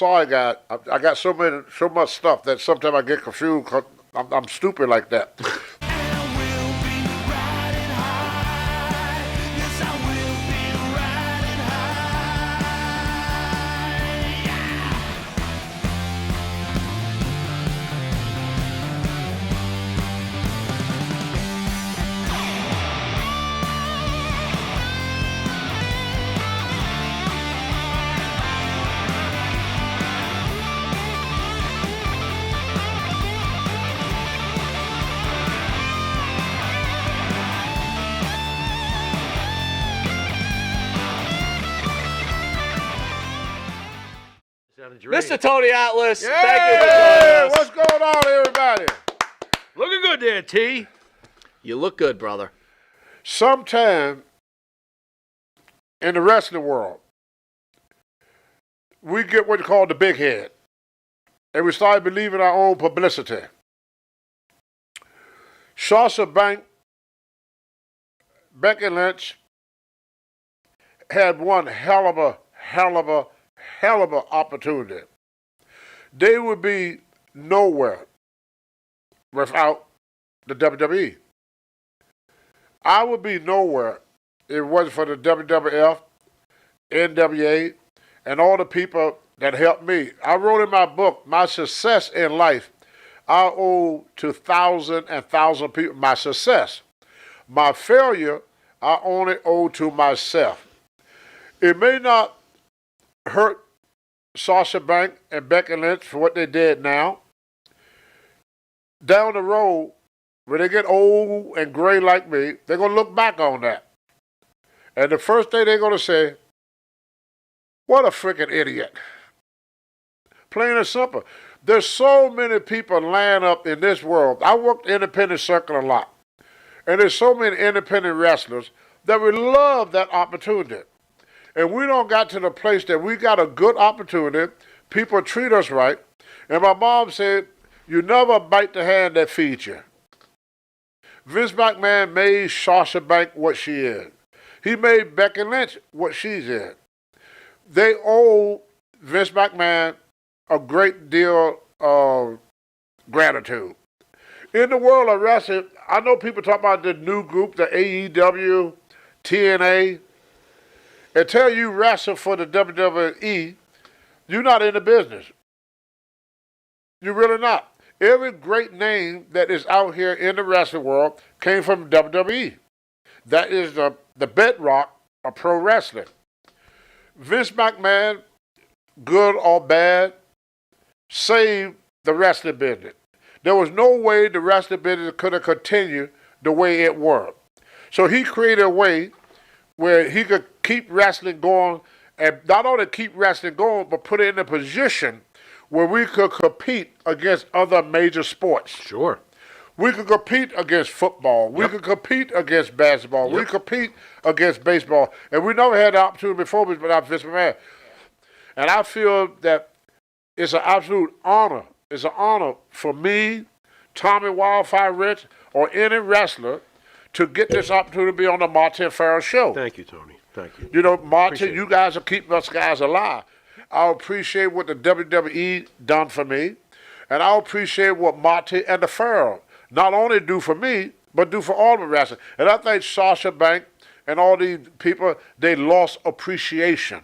sorry, guy. I got so much stuff that sometimes I get confused because I'm stupid like that. Mr. Tony Atlas, Yeah, thank you for joining us. what's going on, everybody? Looking good there, T. You look good, brother. Sometime in the wrestling world, we get what you call the big head, and we start believing our own publicity. Sasha Banks, Becky Lynch had one hell of a opportunity. They would be nowhere without the WWE. I would be nowhere if it wasn't for the WWF, NWA, and all the people that helped me. I wrote in my book, my success in life, I owe to thousands and thousands of people. My success. My failure, I only owe to myself. It may not hurt Sasha Banks and Becky Lynch for what they did now. Down the road, when they get old and gray like me, they're going to look back on that. And the first thing they're going to say, what a freaking idiot. Plain and simple. There's so many people laying up in this world. I worked independent circuit a lot. And there's so many independent wrestlers that would love that opportunity. And we don't got to the place that we got a good opportunity. People treat us right. And my mom said, you never bite the hand that feeds you. Vince McMahon made Sasha Banks what she is. He made Becky Lynch what she's in. They owe Vince McMahon a great deal of gratitude. In the world of wrestling, I know people talk about the new group, the AEW, TNA. Until you wrestle for the WWE, you're not in the business. You're really not. Every great name that is out here in the wrestling world came from WWE. That is the bedrock of pro wrestling. Vince McMahon, good or bad, saved the wrestling business. There was no way the wrestling business could have continued the way it was. So he created a way where he could keep wrestling going, and not only keep wrestling going, but put it in a position where we could compete against other major sports. Sure. We could compete against football. We could compete against basketball. We could compete against baseball. And we never had the opportunity before without Vince McMahon. And I feel that it's an absolute honor. It's an honor for me, Tommy Wildfire Rich, or any wrestler to get this opportunity to be on the Martin Farrell show. Thank you, Tony. Thank you. You know, Martin, you guys are keeping us guys alive. I appreciate what the WWE done for me, and I appreciate what Martin and the Farrell not only do for me, but do for all the wrestlers. And I think Sasha Banks and all these people, they lost appreciation.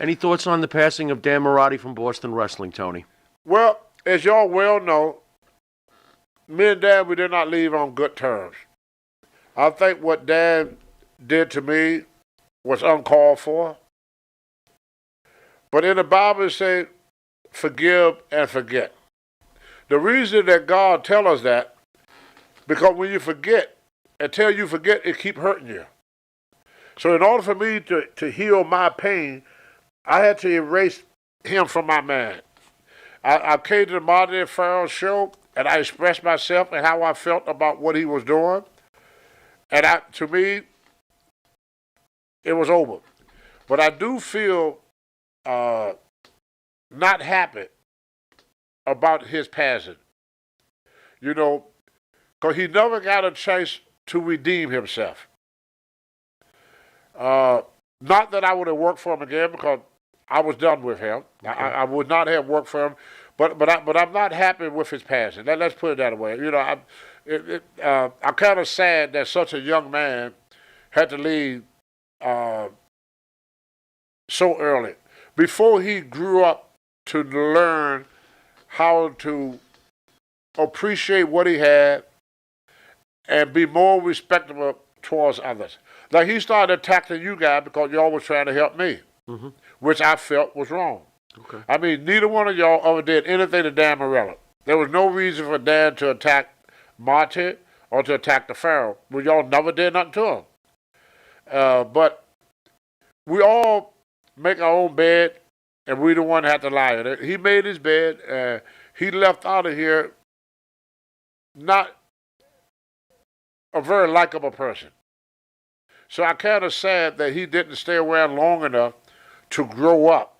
Any thoughts on the passing of Dan Marotti from Boston Wrestling, Tony? Well, as y'all well know, me and Dan, we did not leave on good terms. I think what Dan did to me was uncalled for. But in the Bible, it says, forgive and forget. The reason that God tells us that, because when you forget, until you forget, it keep hurting you. So in order for me to heal my pain, I had to erase him from my mind. I came to the Martin Farrell show, and I expressed myself and how I felt about what he was doing. And to me, it was over. But I do feel not happy about his passing. You know, because he never got a chance to redeem himself. Not that I would have worked for him again, because I was done with him. I would not have worked for him, but I'm not happy with his passing. Let's put it that way. You know, I'm kind of sad that such a young man had to leave so early. Before he grew up to learn how to appreciate what he had and be more respectable towards others. Like he started attacking you guys because y'all was trying to help me, which I felt was wrong. Okay. I mean, neither one of y'all ever did anything to Dan Morella. There was no reason for Dan to attack Marty or to attack the Pharaoh. Well, y'all never did nothing to him. But we all make our own bed, and we the one had to lie in it. He made his bed. He left out of here not a very likable person. So I kind of sad that he didn't stay around long enough to grow up,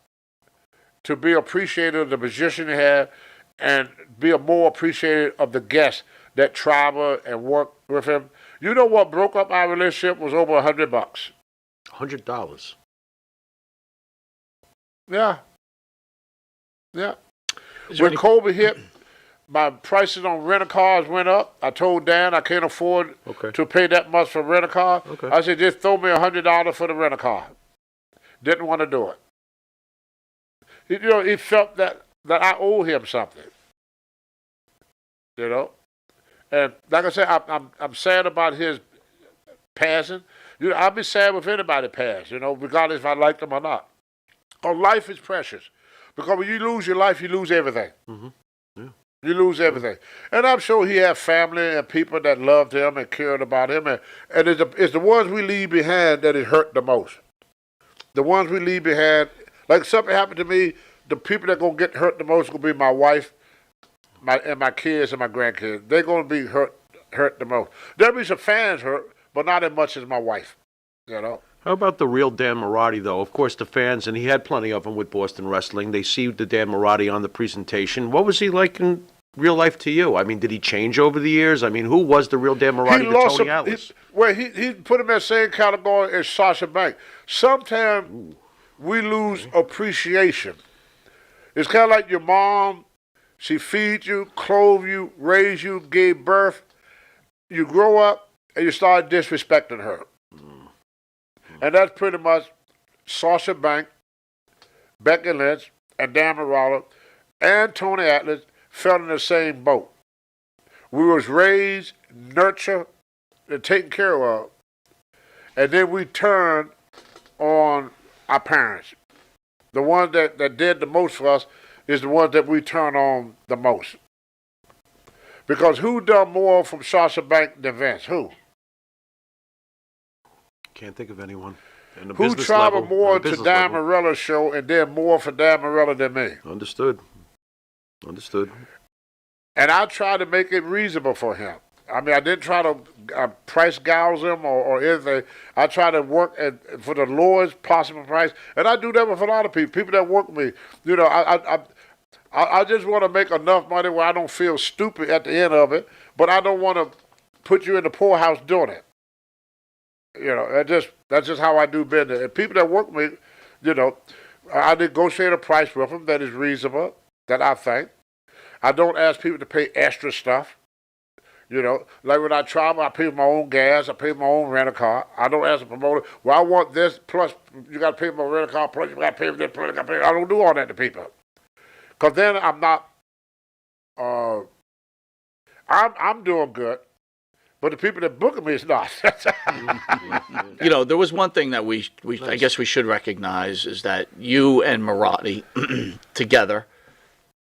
to be appreciative of the position he had, and be a more appreciative of the guests that travel and work with him. You know what broke up our relationship was over $100. $100. Yeah. When COVID hit, my prices on rental cars went up. I told Dan I can't afford to pay that much for rental car. Okay. I said, just throw me $100 for the rental car. Didn't want to do it. He felt that I owe him something. You know, and like I said, I'm sad about his passing. I'll be sad if anybody pass. Regardless if I like them or not. Oh, life is precious, because when you lose your life, you lose everything. Yeah. You lose everything. And I'm sure he had family and people that loved him and cared about him. And it's the ones we leave behind that it hurt the most. The ones we leave behind, like something happened to me, the people that going to get hurt the most going to be my wife and my kids and my grandkids. They're going to be hurt the most. There'll be some fans hurt, but not as much as my wife, How about the real Dan Marotti, though? Of course, the fans, and he had plenty of them with Boston Wrestling, they see the Dan Marotti on the presentation. What was he like in real life to you? I mean, did he change over the years? I mean, who was the real Dan Marotti to Tony Atlas? He put him in the same category as Sasha Banks. Sometimes we lose appreciation. It's kind of like your mom. She feeds you, clothed you, raised you, gave birth. You grow up, and you start disrespecting her. And that's pretty much Sasha Banks, Becky Lynch, and Dan Marotti, and Tony Atlas fell in the same boat. We was raised, nurtured, and taken care of, and then we turned on our parents. The ones that did the most for us is the ones that we turn on the most. Because who done more from Sasha Banks than Vince? Who? Can't think of anyone. Who traveled more to Dan Morella's show and did more for Dan Morella than me? Understood. And I tried to make it reasonable for him. I mean, I didn't try to price gouge him or anything. I tried to work for the lowest possible price. And I do that with a lot of people that work with me. I just want to make enough money where I don't feel stupid at the end of it, but I don't want to put you in the poorhouse doing it. That's just how I do business. And people that work with me, I negotiate a price with them that is reasonable, that I think. I don't ask people to pay extra stuff. Like when I travel, I pay my own gas, I pay my own rental car. I don't ask the promoter, well, I want this, plus you got to pay my rental car, plus you got to pay for this, plus you got to pay. I don't do all that to people. Because then I'm not, I'm doing good, but the people that book me is not. There was one thing that we I guess we should recognize is that you and Marotti together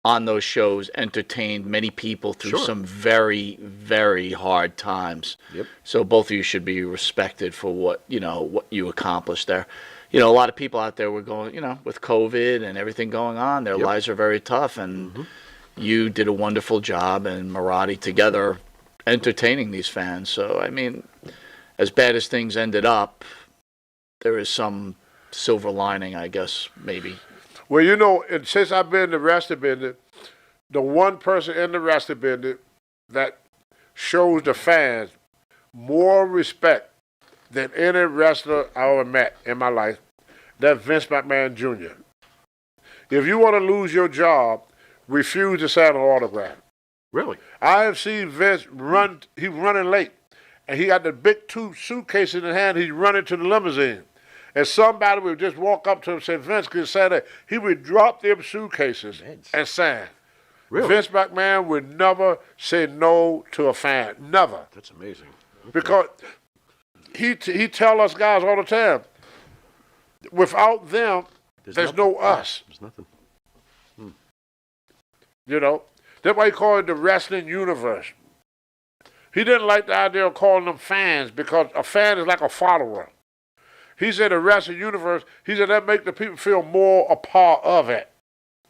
on those shows entertained many people through some very, very hard times. Yep. So both of you should be respected for what you accomplished there. A lot of people out there were going, with COVID and everything going on, their lives are very tough, and you did a wonderful job, and Marotti together entertaining these fans. So, I mean, as bad as things ended up, there is some silver lining, I guess, maybe. Well, and since I've been in the wrestling business, the one person in the wrestling business that shows the fans more respect than any wrestler I ever met in my life, that's Vince McMahon Jr. if you want to lose your job, refuse to sign an autograph. Really? I have seen Vince run. He's running late, and he got the big two suitcases in his hand. He's running to the limousine, and somebody would just walk up to him and say, "Vince, can you sign that?" He would drop them suitcases and sign. Really? Vince McMahon would never say no to a fan. Never. That's amazing. Because he tell us guys all the time, without them, there's no us. There's nothing. You know? That's why he called it the wrestling universe. He didn't like the idea of calling them fans because a fan is like a follower. He said the wrestling universe, he said that make the people feel more a part of it.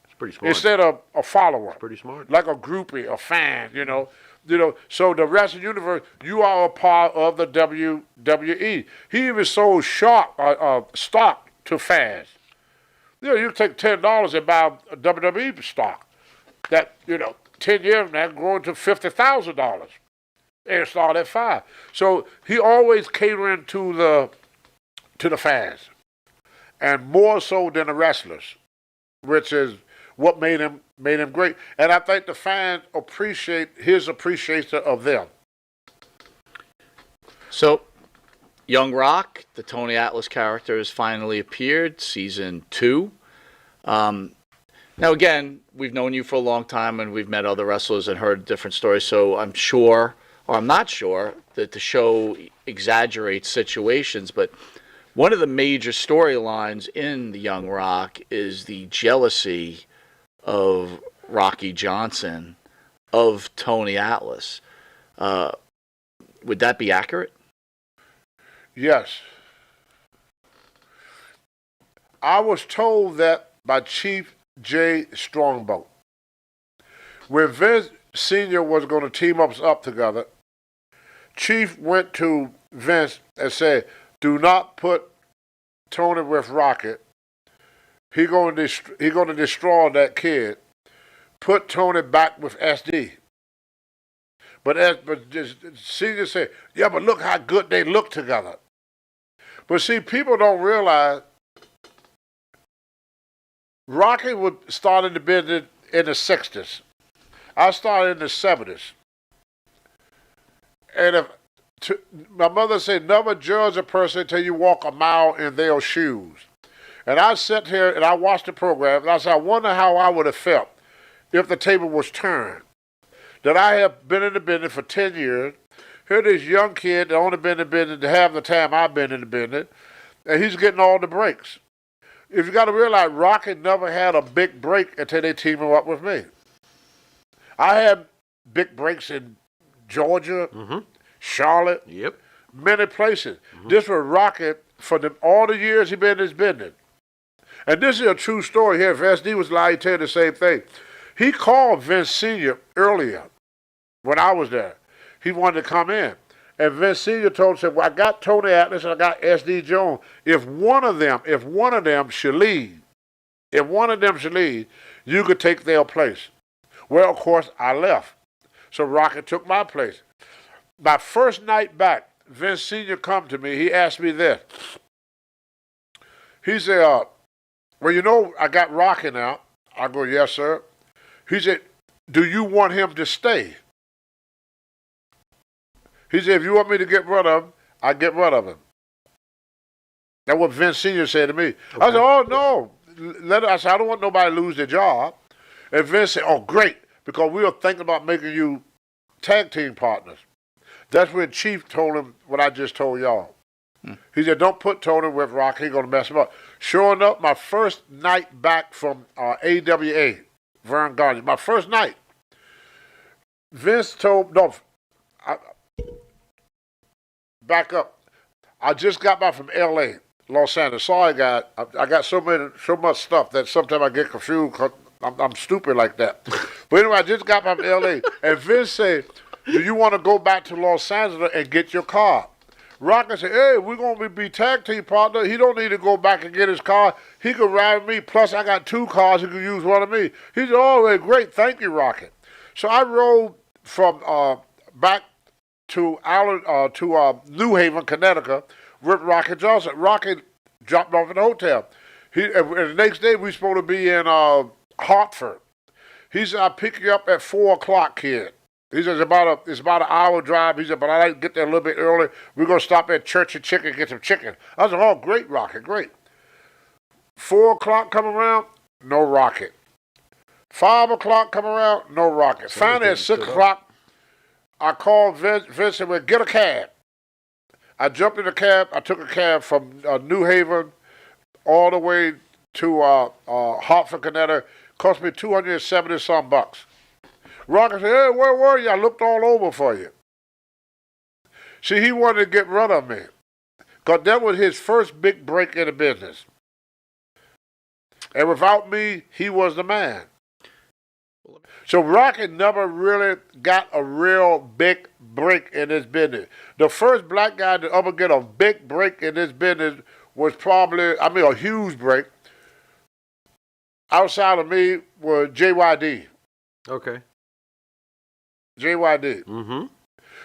It's pretty smart. Instead of a follower. Pretty smart. Like a groupie, a fan, you know. So the wrestling universe, you are a part of the WWE. He even sold stock to fans. You take $10 and buy a WWE stock. That, 10 years from now, growing to $50,000. And start at $5. So he always catering to the fans. And more so than the wrestlers, which is what made him great. And I think the fans appreciate his appreciation of them. So, Young Rock, the Tony Atlas character, has finally appeared, season 2. Now, again, we've known you for a long time, and we've met other wrestlers and heard different stories, so I'm sure, or I'm not sure, that the show exaggerates situations, but one of the major storylines in the Young Rock is the jealousy of Rocky Johnson of Tony Atlas. Would that be accurate? Yes. I was told that by Chief Jay Strongbow. When Vince Sr. was going to team us up together, Chief went to Vince and said, "Do not put Tony with Rocket. He going to destroy that kid. Put Tony back with SD." But Senior said, "Yeah, but look how good they look together." But see, people don't realize Rocky would start in the business in the 60s. I started in the 70s. And my mother said, never judge a person until you walk a mile in their shoes. And I sat here and I watched the program, and I said, I wonder how I would have felt if the table was turned. That I have been in the business for 10 years. Here this young kid that only been in the business half the time I've been in the business, and he's getting all the breaks. If you got to realize, Rocky never had a big break until they teamed him up with me. I had big breaks in Georgia, Charlotte, many places. This was Rocky for all the years he been in his business. And this is a true story here. If SD was lying, he'd tell you the same thing. He called Vince Sr. earlier when I was there. He wanted to come in. And Vince Sr. told him, well, I got Tony Atlas and I got SD Jones. If one of them should leave, you could take their place. Well, of course, I left. So Rocky took my place. My first night back, Vince Sr. come to me. He asked me this. He said, well, I got Rocky now. I go, yes, sir. He said, do you want him to stay? He said, if you want me to get rid of him, I get rid of him. That's what Vince Sr. said to me. Okay. I said, oh, no. I said, I don't want nobody to lose their job. And Vince said, oh, great, because we were thinking about making you tag team partners. That's when Chief told him what I just told y'all. He said, don't put Tony with Rocky. He's going to mess him up. Sure enough, my first night back from AWA, Vern Gagne, my first night, Vince told, back up. I just got back from L.A., Los Angeles. Sorry, guys. I got so much stuff that sometimes I get confused because I'm stupid like that. But anyway, I just got back from L.A. and Vince said, do you want to go back to Los Angeles and get your car? Rocky said, hey, we're going to be tag team partner. He don't need to go back and get his car. He could ride with me. Plus, I got 2 cars. He could use one of me. He said, oh, great. Thank you, Rocky. So I rode from back to New Haven, Connecticut, with Rocky Johnson. Rocky dropped off at the hotel. And the next day we supposed to be in Hartford. He said, "I'll pick you up at 4:00, kid." He says, it's about an hour drive. He said, "But I like to get there a little bit early. We're going to stop at Church and Chicken and get some chicken." I said, "Oh, great, Rocket, great." 4:00 come around, no Rocket. 5:00 come around, no Rocket. Finally at 6:00, I called Vince and went, "Get a cab." I jumped in the cab. I took a cab from New Haven all the way to Hartford, Connecticut. Cost me $270 bucks. Rocket said, "Hey, where were you? I looked all over for you." See, he wanted to get rid of me, because that was his first big break in the business. And without me, he was the man. So Rocket never really got a real big break in this business. The first black guy to ever get a big break in this business was probably, a huge break, outside of me, was JYD. Okay. JYD. Mm-hmm.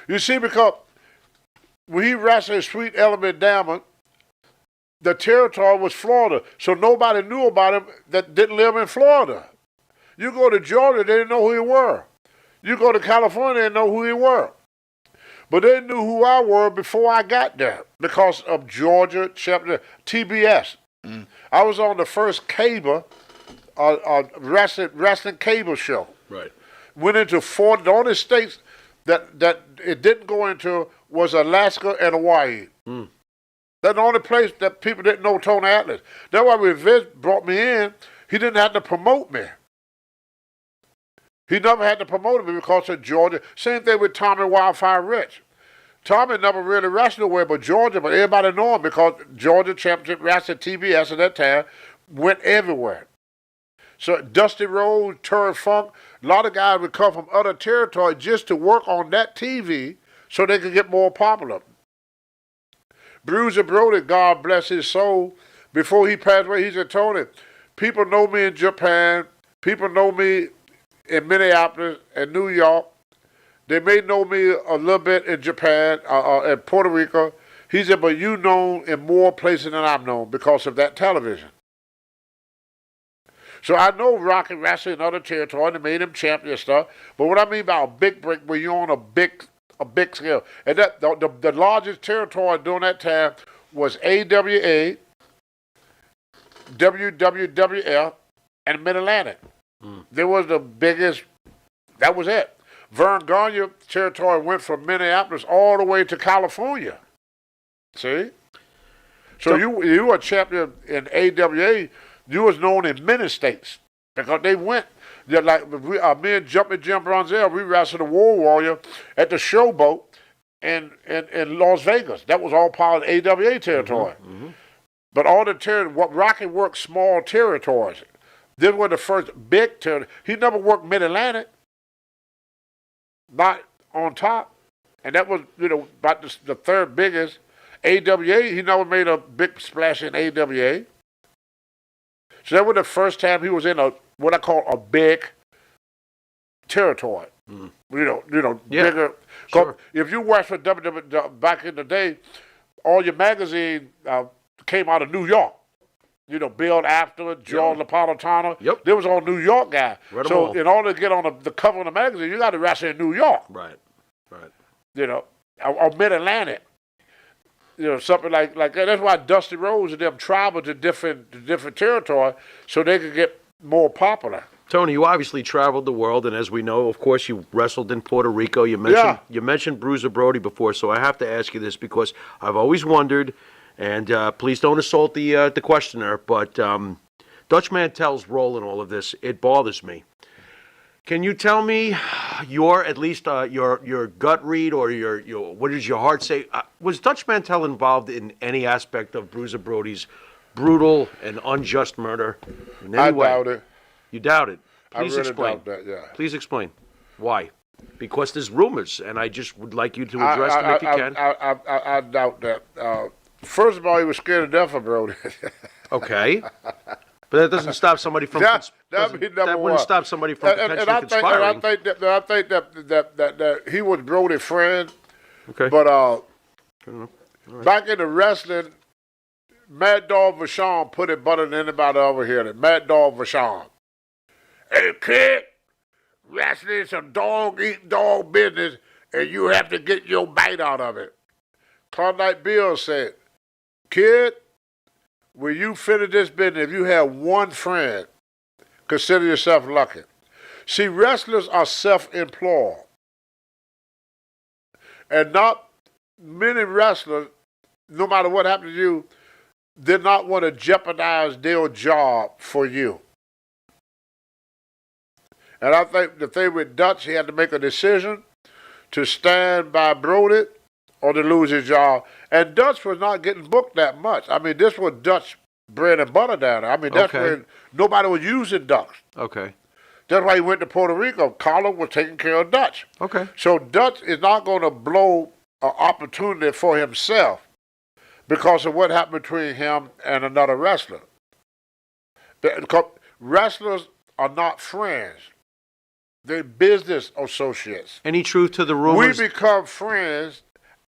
You see, because when he wrestled Sweet Element Diamond, the territory was Florida, so nobody knew about him that didn't live in Florida. You go to Georgia, they didn't know who he were. You go to California, they didn't know who he were. But they knew who I were before I got there because of Georgia chapter TBS. I was on the first cable, wrestling cable show. Right. Went into 40. The only states that it didn't go into was Alaska and Hawaii. That's the only place that people didn't know Tony Atlas. That's why when Vince brought me in, he didn't have to promote me. He never had to promote me because of Georgia. Same thing with Tommy Wildfire Rich. Tommy never really wrestled away but Georgia, but everybody know him because Georgia Championship Wrestling TBS at that time went everywhere. So Dusty Rhodes, Terry Funk, a lot of guys would come from other territories just to work on that TV so they could get more popular. Bruiser Brody, God bless his soul, before he passed away, he said, "Tony, people know me in Japan, people know me in Minneapolis and New York. They may know me a little bit in Japan and Puerto Rico." He said, "But you known in more places than I'm known because of that television." So I know Rocket wrestling in other territories, they made him champion and stuff. But what I mean by a big break, where you're on a big scale, and that the largest territory during that time was AWA, WWWF, and Mid-Atlantic. They was the biggest. That was it. Vern Gagne territory went from Minneapolis all the way to California. See? So you were a champion in AWA. You was known in many states because they went. Like me and Jumping Jim Bronzell, we wrestled the War Warrior at the Showboat in Las Vegas. That was all part of the AWA territory. But all the what Rocky worked small territories. This was the first big territory. He never worked Mid-Atlantic. Not on top. And that was, about the third biggest. AWA, he never made a big splash in AWA. So that was the first time he was in what I call a big territory. Bigger. Sure. If you watched for WWE back in the day, all your magazine came out of New York. Bill After, George Napolitano. Yep. They was all New York guys. Read 'em So all. in order to get on the cover of the magazine, you got to wrestle in New York. Right. Right. Or Mid-Atlantic. Something like that. That's why Dusty Rhodes and them traveled to different territory so they could get more popular. Tony, you obviously traveled the world, and as we know, of course, you wrestled in Puerto Rico. You mentioned Bruiser Brody before, so I have to ask you this because I've always wondered, and please don't assault the questioner, but Dutch Mantel's role in all of this, it bothers me. Can you tell me your gut read or your what does your heart say? Was Dutch Mantel involved in any aspect of Bruiser Brody's brutal and unjust murder in any way? I doubt it. You doubt it. I Please really explain. doubt that, yeah. Please explain. Why? Because there's rumors, and I just would like you to address them if you can. I doubt that. First of all, he was scared to death of Brody. Okay. But that doesn't stop somebody from That wouldn't stop somebody from potentially conspiring. I think that he was Brody's friend. Okay. But back in the wrestling, Mad Dog Vachon put it better than anybody over here. Mad Dog Vachon. Hey, kid, wrestling's a dog-eat-dog business, and you have to get your bite out of it. Klondike Bill said, kid, when you finish this business, if you have one friend, consider yourself lucky. See, wrestlers are self-employed. And not many wrestlers, no matter what happened to you, did not want to jeopardize their job for you. And I think the thing with Dutch, he had to make a decision to stand by Brody or to lose his job. And Dutch was not getting booked that much. I mean, this was Dutch bread and butter down there. I mean, that's Okay. when nobody was using Dutch. Okay. That's why he went to Puerto Rico. Carlo was taking care of Dutch. Okay. So Dutch is not going to blow an opportunity for himself because of what happened between him and another wrestler. Because wrestlers are not friends. They're business associates. Any truth to the We rumors? become friends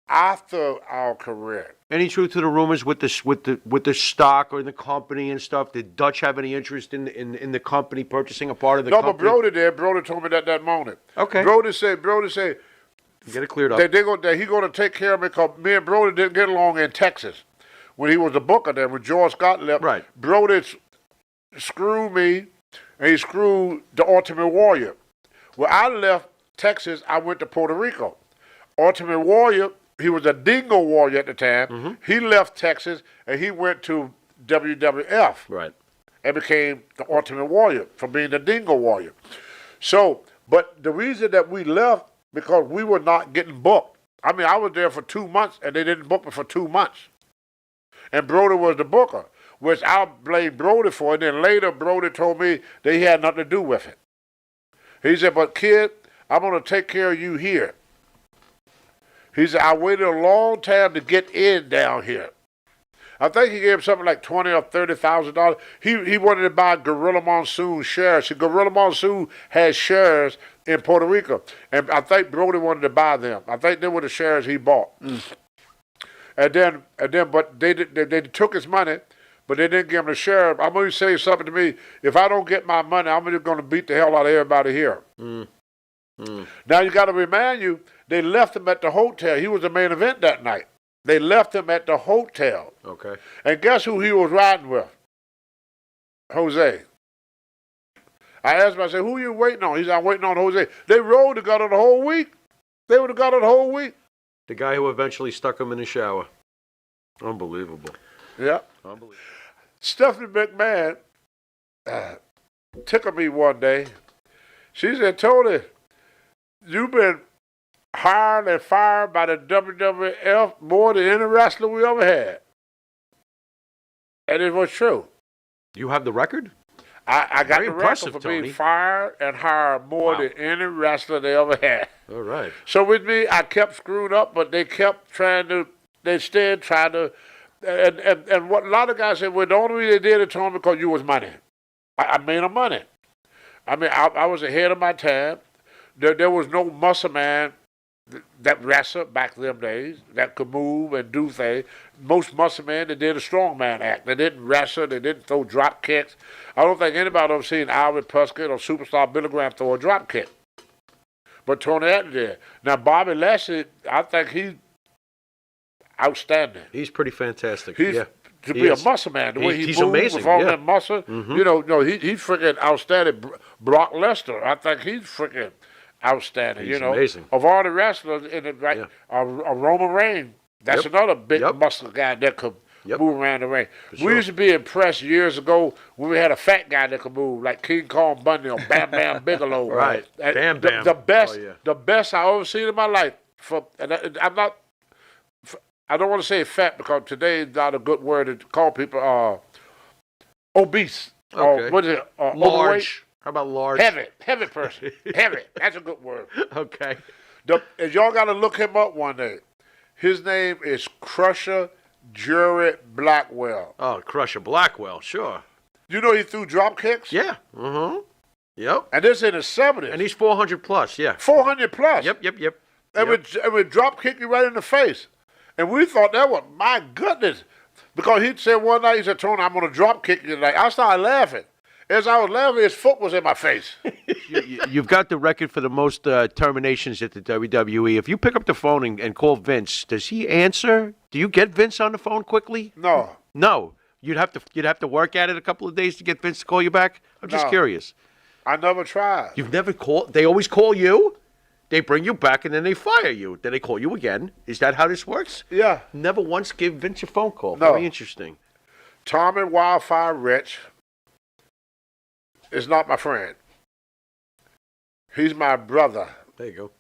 after our career. Any truth to the rumors with the stock or the company and stuff? Did Dutch have any interest in the company purchasing a part of the No, but company? Brody did. Brody told me that moment. Okay. Brody said Get it cleared up. that he going to take care of me because me and Brody didn't get along in Texas when he was a booker there. When George Scott left, Right. Brody screwed me and he screwed the Ultimate Warrior. When I left Texas, I went to Puerto Rico. Ultimate Warrior, he was a Dingo Warrior at the time. Mm-hmm. He left Texas and he went to WWF Right. and became the Ultimate Warrior from being the Dingo Warrior. So, but the reason that we left because we were not getting booked. I mean, I was there for 2 months and they didn't book me for 2 months. And Brody was the booker, which I blamed Brody for. And then later, Brody told me that he had nothing to do with it. He said, but kid, I'm going to take care of you here. He said, I waited a long time to get in down here. I think he gave him something like $20,000 or $30,000. He wanted to buy Gorilla Monsoon shares. See, Gorilla Monsoon has shares in Puerto Rico, and I think Brody wanted to buy them. I think they were the shares he bought. And then, but they took his money, but they didn't give him the share. I'm going to say something to me. If I don't get my money, I'm just going to beat the hell out of everybody here. Now you got to remind you, they left him at the hotel. He was the main event that night. They left him at the hotel. Okay. And guess who he was riding with? Jose. I asked him, I said, who are you waiting on? He said, I'm waiting on Jose. They rode together the whole week. They were together the whole week. The guy who eventually stuck him in the shower. Unbelievable. Yeah. Unbelievable. Stephanie McMahon tickled me one day. She said, Tony, you've been hired and fired by the WWF more than any wrestler we ever had. And it was true. You have the record? I got Very the record impressive, for Tony. being fired and hired more Wow. than any wrestler they ever had. All right. So with me, I kept screwing up, but they kept trying to, and what a lot of guys said, well, the only reason they did it to him because you was money. I made them money. I mean, I was ahead of my time. There was no muscle man that wrestled back in them days that could move and do things. Most muscle men, they did a strongman act. They didn't wrestle. They didn't throw drop kicks. I don't think anybody ever seen Alvin Puskett or Superstar Billy Graham throw a drop kick. But Tony Atlas did. Now, Bobby Lashley, I think he's outstanding. He's pretty fantastic. He's Yeah. to He be is. a muscle man, the way he He's moves amazing, with all yeah. that muscle. You know, he's freaking outstanding. Brock Lesnar, I think he's freaking outstanding. He's you know, amazing. of all the wrestlers in it, right? Yeah. A Roman Reigns, that's Yep. another big Yep. muscle guy that could Yep. move around the ring. sure. We used to be impressed years ago when we had a fat guy that could move, like King Kong Bundy or Bam Bam Bigelow. Right. And Bam the- Bam. The best, Oh, yeah. the best I ever seen in my life. I'm not. I don't want to say fat because today is not a good word to call people obese. Okay. Or what is it? Overweight. Large. How about large? Heavy person. Heavy. That's a good word. Okay. And y'all got to look him up one day. His name is Crusher Jarrett Blackwell. Oh, Crusher Blackwell, sure. You know he threw drop kicks? Yeah. Mm-hmm. Yep. And this in the 70s. And he's 400 plus, yeah. 400 plus. Yep. And would drop kick you right in the face. And we thought that was, my goodness, Because he said one night, he said, Tony, I'm going to drop kick you tonight. I started laughing. As I was laughing, his foot was in my face. You've got the record for the most terminations at the WWE. If you pick up the phone and call Vince, does he answer? Do you get Vince on the phone quickly? No. No. You'd have to work at it a couple of days to get Vince to call you back? I'm just No. curious. I never tried. You've never called? They always call you? They bring you back and then they fire you. Then they call you again. Is that how this works? Yeah. Never once give Vince a phone call. No. Very interesting. Tommy Wildfire Rich is not my friend. He's my brother. There you go.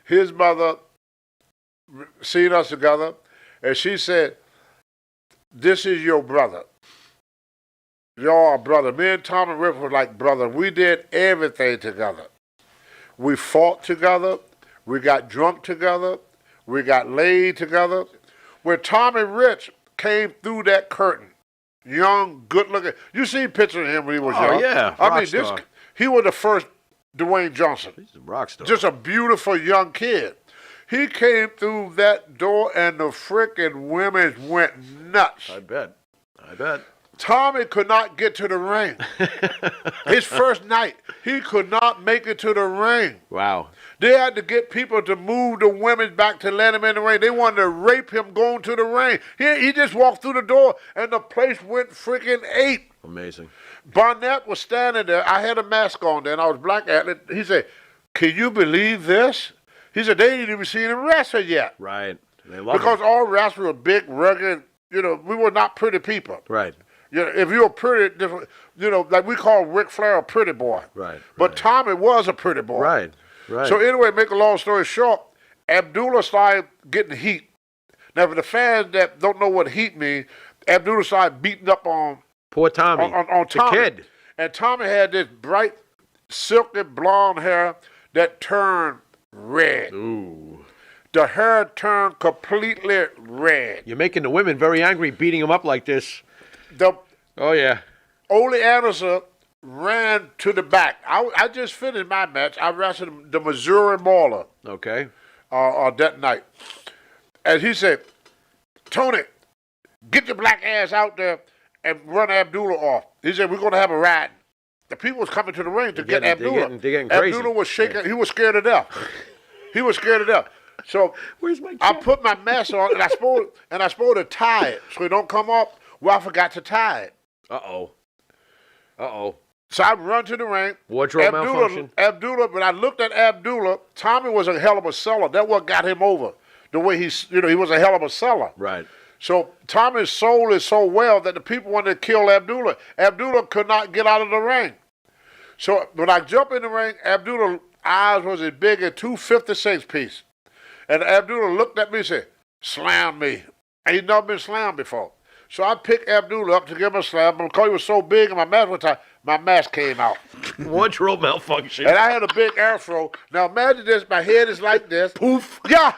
His mother seen us together, and she said, this is your brother. Y'all are brother. Me and Tommy Rich were like brother. We did everything together. We fought together. We got drunk together. We got laid together. When Tommy Rich came through that curtain, young, good-looking. You see pictures of him when he was Oh, young. yeah, I rock mean, star. he was the first Dwayne Johnson. He's a rock star. Just a beautiful young kid. He came through that door and the frickin' women went nuts. I bet. Tommy could not get to the ring. His first night, he could not make it to the ring. Wow. They had to get people to move the women back to let him in the ring. They wanted to rape him going to the ring. He just walked through the door and the place went freaking ape. Amazing. Barnett was standing there. I had a mask on then. I was black at it. He said, can you believe this? He said, they ain't even seen him wrestle yet. Right. They love Because him. all wrestlers were big, rugged. We were not pretty people. Right. If you were pretty, like we call Ric Flair a pretty boy. Right. But Tommy was a pretty boy. Right. So anyway, make a long story short, Abdullah started getting heat. Now, for the fans that don't know what heat means, Abdullah started beating up on Poor Tommy. on Tommy. The kid. And Tommy had this bright, silky blonde hair that turned red. Ooh. The hair turned completely red. You're making the women very angry beating him up like this. The Oh, yeah. Ole Anderson ran to the back. I just finished my match. I wrestled the Missouri Mauler Okay. that night. And he said, Tony, get your black ass out there and run Abdullah off. He said, we're going to have a ride. The people was coming to the ring to get Abdullah. They're getting crazy. Abdullah was shaking. He was scared to death. He was scared to death. So Where's my I kid? put my mask on and I supposed to tie it so it don't come up. Well, I forgot to tie it. Uh-oh. So I run to the ring. Wardrobe malfunction. Abdullah, when I looked at Abdullah, Tommy was a hell of a seller. That's what got him over. The way he was a hell of a seller. Right. So Tommy's soul is so well that the people wanted to kill Abdullah. Abdullah could not get out of the ring. So when I jump in the ring, Abdullah's eyes was as big as 256 piece. And Abdullah looked at me and said, slam me. And he'd never been slammed before. So I picked Abdullah up to give him a slam, but because he was so big and my mask was tight, my mask came out. Wardrobe malfunction. And I had a big afro. Now imagine this, my head is like this. Poof. Yeah.